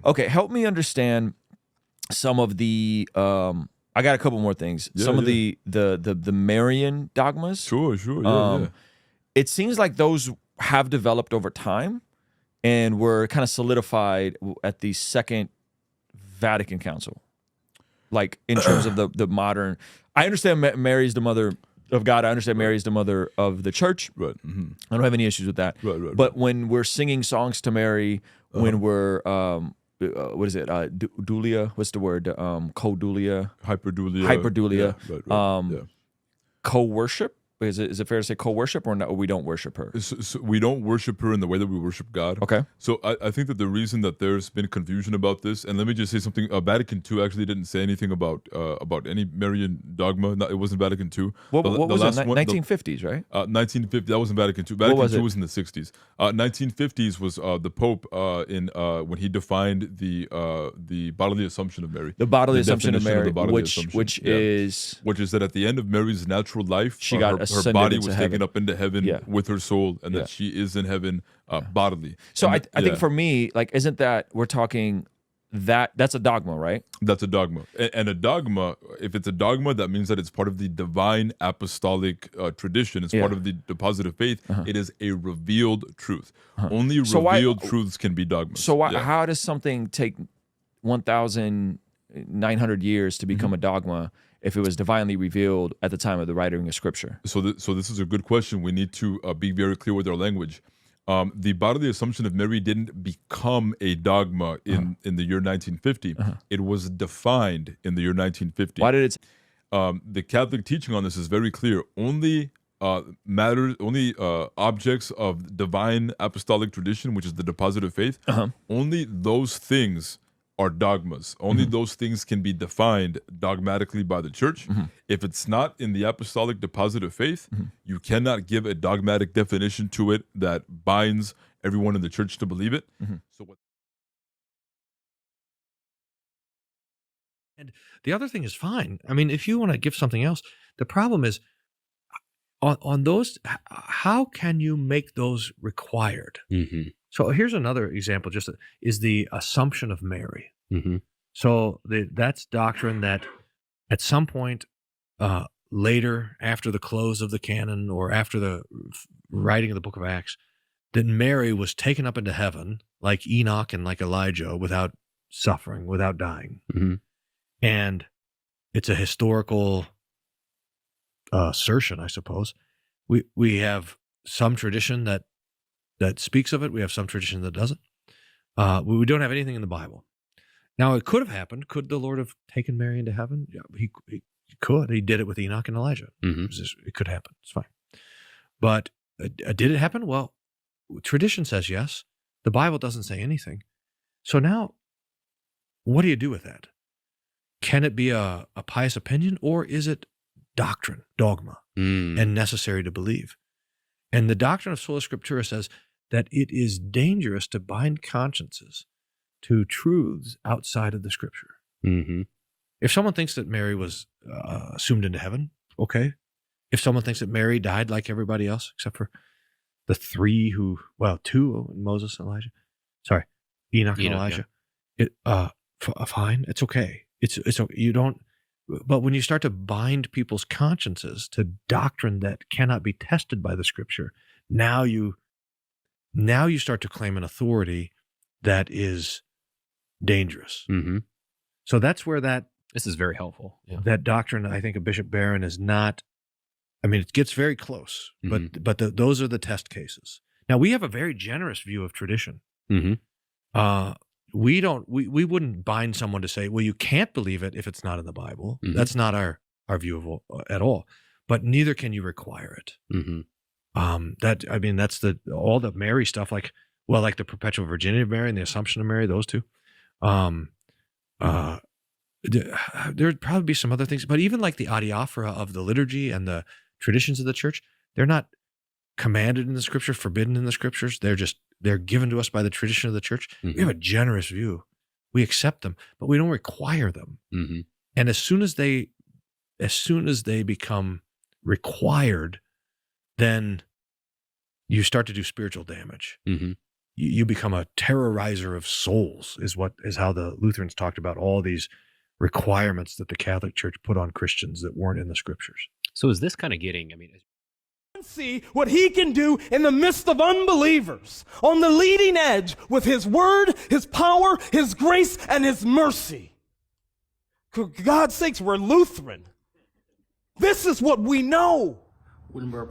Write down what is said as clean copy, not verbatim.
Okay, help me understand some of the. I got a couple more things. Some of the Marian dogmas. Sure. Yeah. It seems like those have developed over time, and were kind of solidified at the Second Vatican Council. Like in terms of the modern, I understand Mary's the mother of God. I understand Mary's the mother of the church. Right. Mm-hmm. I don't have any issues with that. Right. But when we're singing songs to Mary, when we're what is it? Dulia. What's the word? Co-dulia. Hyperdulia. Hyperdulia. Co-worship. Is it fair to say co-worship or no? We don't worship her. So we don't worship her in the way that we worship God. Okay. So I think that the reason that there's been confusion about this, and let me just say something. Vatican II actually didn't say anything about any Marian dogma. No, it wasn't Vatican II. What was it? 1950s, right? 1950. That wasn't Vatican II. Vatican II was in the 60s. 1950s was the Pope when he defined the bodily assumption of Mary. The bodily assumption of Mary, which is that at the end of Mary's natural life, she got her body was taken up into heaven with her soul, and that she is in heaven bodily. So I think for me, like, isn't that we're talking that's a dogma, right? That's a dogma. And a dogma, if it's a dogma, that means that it's part of the divine apostolic tradition. It's part of the deposit of faith. It is a revealed truth. Only revealed truths can be dogmas. So how does something take 1,900 years to become a dogma if it was divinely revealed at the time of the writing of Scripture? So this is a good question. We need to be very clear with our language. The bodily assumption of Mary didn't become a dogma in the year 1950. It was defined in the year 1950. Why did it? The Catholic teaching on this is very clear. Only objects of divine apostolic tradition, which is the deposit of faith, only those things are dogmas. Only those things can be defined dogmatically by the church. If it's not in the apostolic deposit of faith, you cannot give a dogmatic definition to it that binds everyone in the church to believe it. And the other thing is fine. I mean, if you want to give something else, the problem is on those, how can you make those required? So here's another example, is the Assumption of Mary. So that's doctrine that at some point later, after the close of the canon or after the writing of the book of Acts, that Mary was taken up into heaven like Enoch and like Elijah without suffering, without dying. And it's a historical assertion, I suppose. We have some tradition that speaks of it. We have some tradition that doesn't. We don't have anything in the Bible. Now, it could have happened. Could the Lord have taken Mary into heaven? Yeah, he could. He did it with Enoch and Elijah. It could happen. It's fine. But did it happen? Well, tradition says yes. The Bible doesn't say anything. So now, what do you do with that? Can it be a pious opinion, or is it doctrine, dogma, and necessary to believe? And the doctrine of sola scriptura says that it is dangerous to bind consciences to truths outside of the Scripture. If someone thinks that Mary was assumed into heaven, okay. If someone thinks that Mary died like everybody else, except for the two, Moses and Elijah, Enoch and Elijah, fine, it's okay. It's you don't. But when you start to bind people's consciences to doctrine that cannot be tested by the Scripture, now you start to claim an authority that is dangerous. So that's where this is very helpful. Yeah. That doctrine, I think, of Bishop Barron is not. I mean, it gets very close, but those are the test cases. Now we have a very generous view of tradition. We wouldn't bind someone to say, well, you can't believe it if it's not in the Bible. That's not our view of at all. But neither can you require it. That's all the Mary stuff, like the perpetual virginity of Mary and the Assumption of Mary, those two. There'd probably be some other things, but even like the adiaphora of the liturgy and the traditions of the church, they're not commanded in the Scripture, forbidden in the Scriptures. They're given to us by the tradition of the church. We have a generous view. We accept them, but we don't require them. And as soon as they become required, then you start to do spiritual damage. you become a terrorizer of souls, is how the Lutherans talked about all these requirements that the Catholic Church put on Christians that weren't in the scriptures. So is this kind of getting, See what he can do in the midst of unbelievers, on the leading edge with his word, his power, his grace, and his mercy. For God's sakes, we're Lutheran. This is what we know. Wittenberg